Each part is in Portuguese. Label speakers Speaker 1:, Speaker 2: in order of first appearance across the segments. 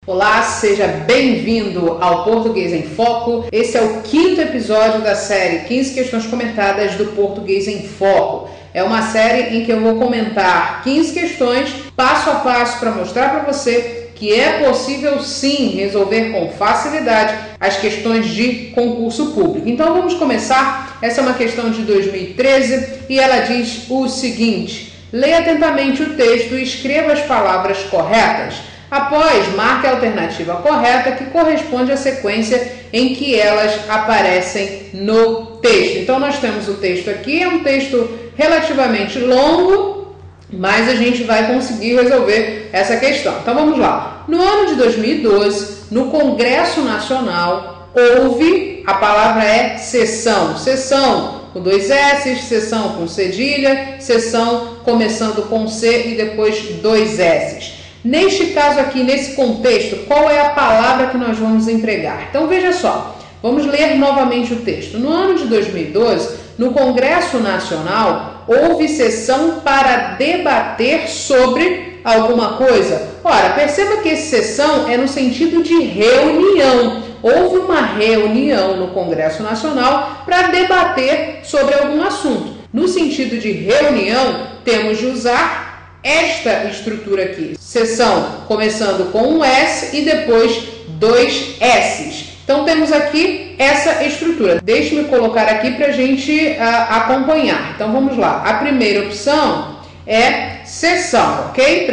Speaker 1: Olá, seja bem-vindo ao Português em Foco. Esse é o 5º episódio da série 15 questões comentadas do Português em Foco. É uma série em que eu vou comentar 15 questões passo a passo para mostrar para você que é possível sim resolver com facilidade as questões de concurso público. Então vamos começar. Essa é uma questão de 2013 e ela diz o seguinte: leia atentamente o texto e escreva as palavras corretas. Após, marque a alternativa correta que corresponde à sequência em que elas aparecem no texto. Então nós temos o texto aqui, é um texto relativamente longo, mas a gente vai conseguir resolver essa questão. Então vamos lá. No ano de 2012, no Congresso Nacional, houve, a palavra é sessão. Sessão com 2 S, sessão com cedilha, sessão começando com C e depois 2 S. Neste caso aqui, nesse contexto, qual é a palavra que nós vamos empregar? Então veja só, vamos ler novamente o texto. No ano de 2012, no Congresso Nacional, houve sessão para debater sobre alguma coisa. Ora, perceba que essa sessão é no sentido de reunião. Houve uma reunião no Congresso Nacional para debater sobre algum assunto. No sentido de reunião, temos de usar esta estrutura aqui. Sessão começando com um S e depois 2 S's. Então temos aqui essa estrutura. Deixe-me colocar aqui para a gente acompanhar. Então vamos lá. A primeira opção é sessão, ok?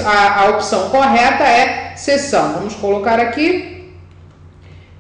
Speaker 1: A opção correta é sessão. Vamos colocar aqui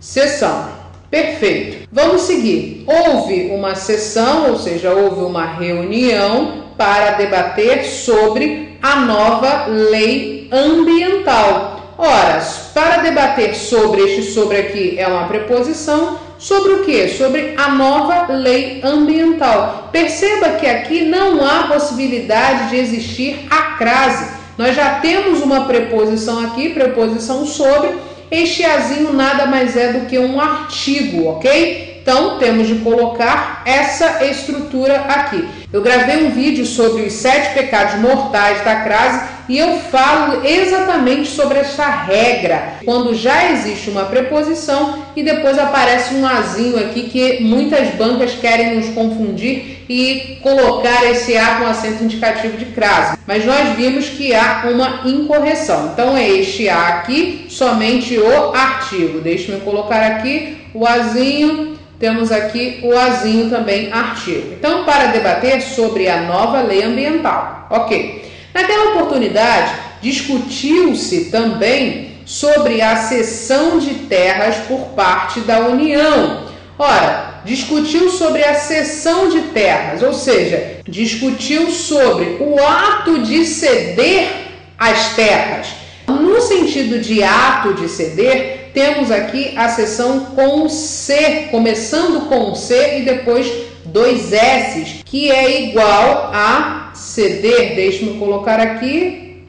Speaker 1: sessão. Perfeito. Vamos seguir. Houve uma sessão, ou seja, houve uma reunião para debater sobre a nova lei ambiental. Ora, para debater sobre, este sobre aqui é uma preposição, sobre o quê? Sobre a nova lei ambiental. Perceba que aqui não há possibilidade de existir a crase. Nós já temos uma preposição aqui, preposição sobre. Este azinho nada mais é do que um artigo, ok? Então, temos de colocar essa estrutura aqui. Eu gravei um vídeo sobre os 7 pecados mortais da crase e eu falo exatamente sobre essa regra. Quando já existe uma preposição e depois aparece um azinho aqui que muitas bancas querem nos confundir e colocar esse A com acento indicativo de crase. Mas nós vimos que há uma incorreção. Então, é este A aqui, somente o artigo. Deixe-me colocar aqui o azinho. Temos aqui o azinho também, artigo. Então, para debater sobre a nova lei ambiental. Ok. Naquela oportunidade, discutiu-se também sobre a cessão de terras por parte da União. Ora, discutiu sobre a cessão de terras, ou seja, discutiu sobre o ato de ceder as terras. No sentido de ato de ceder, temos aqui a seção com C, começando com C e depois 2 S's, que é igual a ceder. Deixe-me colocar aqui,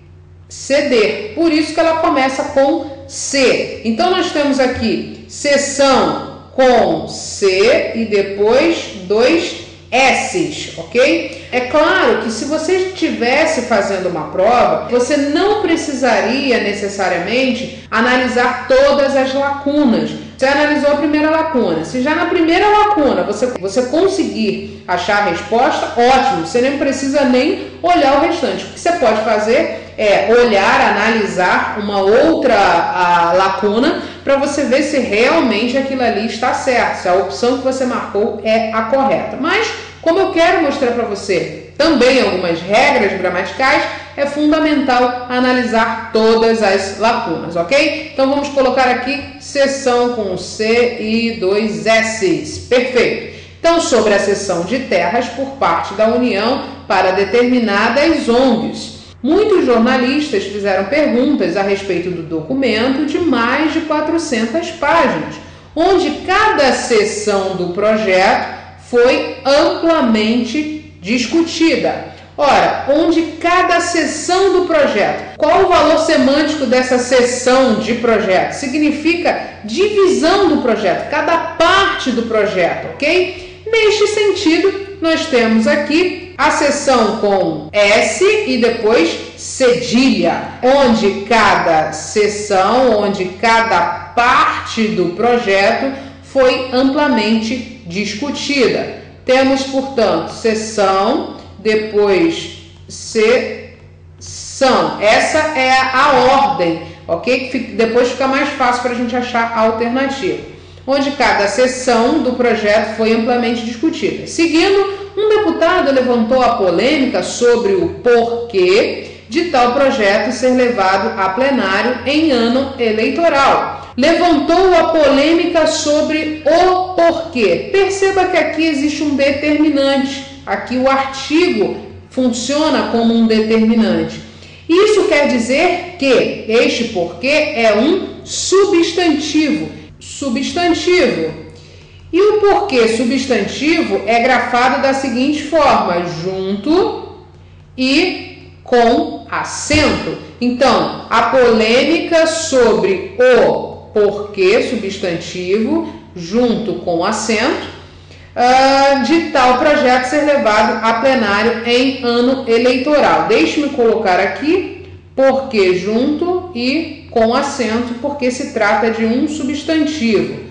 Speaker 1: ceder. Por isso que ela começa com C. Então, nós temos aqui seção com C e depois 2 S's, ok? É claro que se você estivesse fazendo uma prova, você não precisaria necessariamente analisar todas as lacunas. Você analisou a primeira lacuna. Se já na primeira lacuna você conseguir achar a resposta, ótimo. Você nem precisa nem olhar o restante. O que você pode fazer é olhar, analisar uma outra lacuna para você ver se realmente aquilo ali está certo, se a opção que você marcou é a correta. Mas, como eu quero mostrar para você também algumas regras gramaticais, é fundamental analisar todas as lacunas, ok? Então, vamos colocar aqui seção com C e 2 S's. Perfeito. Então, sobre a cessão de terras por parte da União para determinadas ONGs. Muitos jornalistas fizeram perguntas a respeito do documento de mais de 400 páginas, onde cada seção do projeto foi amplamente discutida. Ora, onde cada seção do projeto, qual o valor semântico dessa seção de projeto? Significa divisão do projeto, cada parte do projeto, ok? Neste sentido, nós temos aqui a seção com S e depois cedilha, onde cada seção, onde cada parte do projeto foi amplamente discutida. Temos, portanto, seção, depois seção. Essa é a ordem, ok? Depois fica mais fácil para a gente achar a alternativa. Onde cada seção do projeto foi amplamente discutida. Seguindo, um deputado levantou a polêmica sobre o porquê de tal projeto ser levado a plenário em ano eleitoral. Levantou a polêmica sobre o porquê. Perceba que aqui existe um determinante. Aqui o artigo funciona como um determinante. Isso quer dizer que este porquê é um substantivo. Substantivo. E o porquê substantivo é grafado da seguinte forma: junto e com acento. Então, a polêmica sobre o porquê substantivo, junto com acento, de tal projeto ser levado a plenário em ano eleitoral. Deixe-me colocar aqui porquê junto e com acento, porque se trata de um substantivo.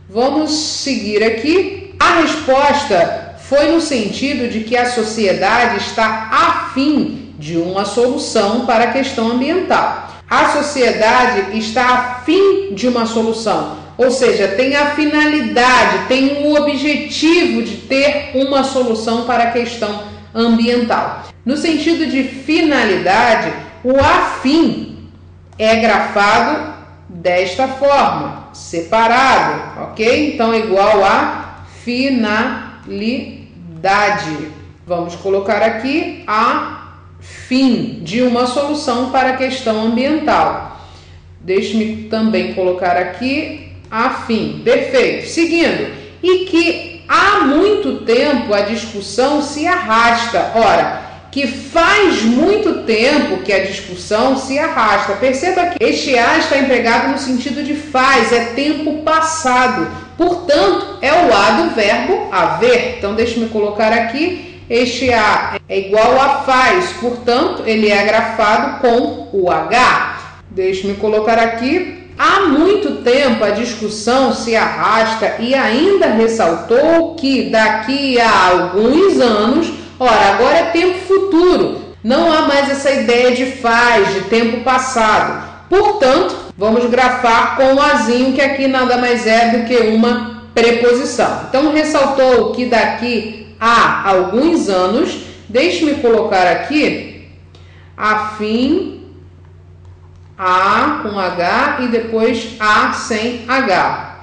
Speaker 1: Vamos seguir aqui. A resposta foi no sentido de que a sociedade está afim de uma solução para a questão ambiental. A sociedade está afim de uma solução, ou seja, tem a finalidade, tem o objetivo de ter uma solução para a questão ambiental. No sentido de finalidade, o afim é grafado desta forma, separado, ok? Então, é igual a finalidade. Vamos colocar aqui a fim de uma solução para a questão ambiental. Deixe-me também colocar aqui a fim. Perfeito. Seguindo. E que há muito tempo a discussão se arrasta. Ora, que faz muito tempo que a discussão se arrasta. Perceba que este a está empregado no sentido de faz, é tempo passado. Portanto, é o a do verbo haver. Então, deixe-me colocar aqui. Este a é igual a faz, portanto, ele é grafado com o H. Deixe-me colocar aqui. Há muito tempo a discussão se arrasta e ainda ressaltou que daqui a alguns anos, ora, agora é tempo futuro, não há mais essa ideia de faz, de tempo passado. Portanto, vamos grafar com o azinho, que aqui nada mais é do que uma preposição. Então, ressaltou que daqui há alguns anos, deixe-me colocar aqui a fim, a com H e depois a sem H.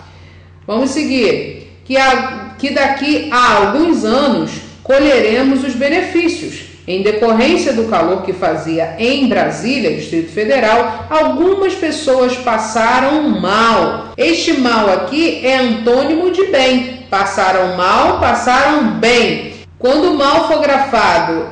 Speaker 1: Vamos seguir. Que daqui a alguns anos colheremos os benefícios. Em decorrência do calor que fazia em Brasília, Distrito Federal, algumas pessoas passaram mal. Este mal aqui é antônimo de bem. Passaram mal, passaram bem. Quando o mal for grafado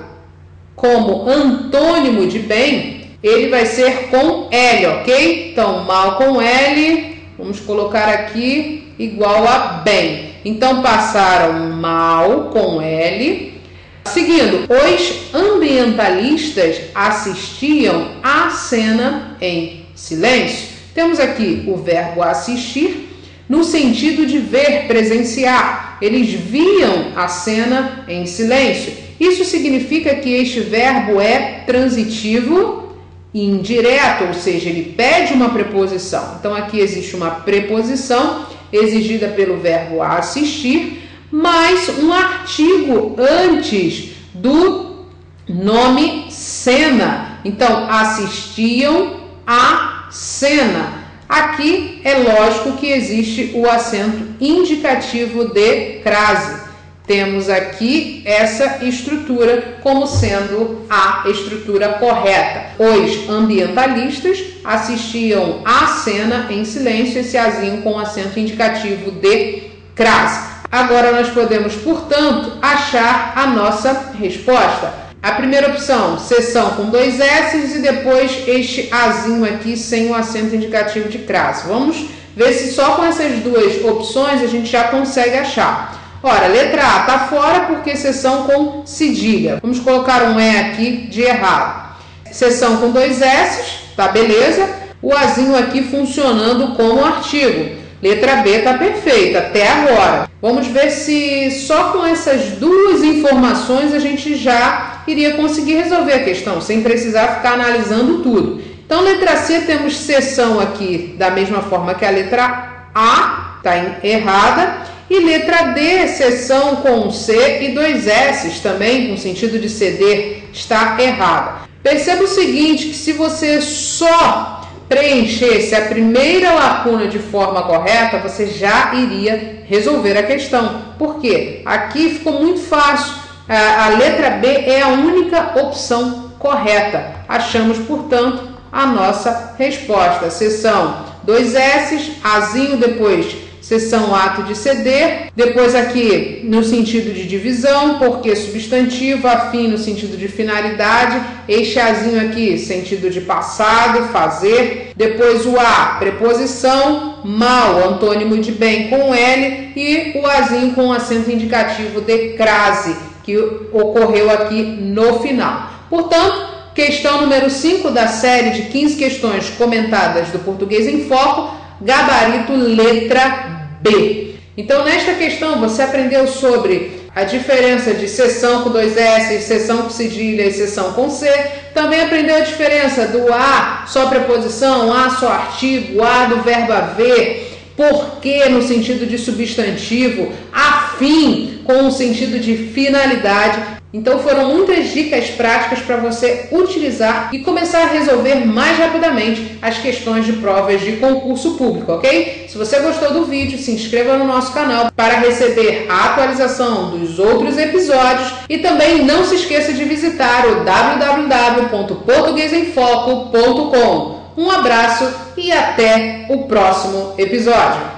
Speaker 1: como antônimo de bem, ele vai ser com L, ok? Então, mal com L, vamos colocar aqui igual a bem. Então, passaram mal com L. Seguindo, os ambientalistas assistiam à cena em silêncio. Temos aqui o verbo assistir, no sentido de ver, presenciar. Eles viam a cena em silêncio. Isso significa que este verbo é transitivo indireto, ou seja, ele pede uma preposição. Então, aqui existe uma preposição exigida pelo verbo assistir, mais um artigo antes do nome cena. Então, assistiam à cena. Aqui é lógico que existe o acento indicativo de crase. Temos aqui essa estrutura como sendo a estrutura correta. Os ambientalistas assistiam à cena em silêncio, esse azinho com acento indicativo de crase. Agora nós podemos, portanto, achar a nossa resposta. A primeira opção, seção com dois S's e depois este azinho aqui sem o acento indicativo de crase. Vamos ver se só com essas duas opções a gente já consegue achar. Ora, letra A está fora porque seção com cedilha. Vamos colocar um E aqui de errado. Seção com 2 S, tá beleza? O Azinho aqui funcionando como artigo. Letra B está perfeita até agora. Vamos ver se só com essas duas informações a gente já iria conseguir resolver a questão, sem precisar ficar analisando tudo. Então, letra C, temos seção aqui da mesma forma que a letra A, está errada. E letra D, seção com C e 2 S também, com sentido de ceder, está errada. Perceba o seguinte, que se você só preenchesse a primeira lacuna de forma correta, você já iria resolver a questão. Por quê? Aqui ficou muito fácil. A letra B é a única opção correta. Achamos, portanto, a nossa resposta. Seção 2 S, Azinho, depois seção ato de ceder, depois aqui no sentido de divisão, porque substantivo, afim no sentido de finalidade, este Azinho aqui, sentido de passado, fazer, depois o A, preposição, mal, antônimo de bem com L, e o Azinho com acento indicativo de crase, que ocorreu aqui no final. Portanto, questão número 5 da série de 15 questões comentadas do Português em Foco, gabarito letra B. Então, nesta questão, você aprendeu sobre a diferença de seção com 2 S, seção com cedilha e seção com C. Também aprendeu a diferença do A, só preposição, A, só artigo, A do verbo haver, porque no sentido de substantivo, afim com o sentido de finalidade. Então foram muitas dicas práticas para você utilizar e começar a resolver mais rapidamente as questões de provas de concurso público, ok? Se você gostou do vídeo, se inscreva no nosso canal para receber a atualização dos outros episódios e também não se esqueça de visitar o www.portuguesemfoco.com. Um abraço e até o próximo episódio!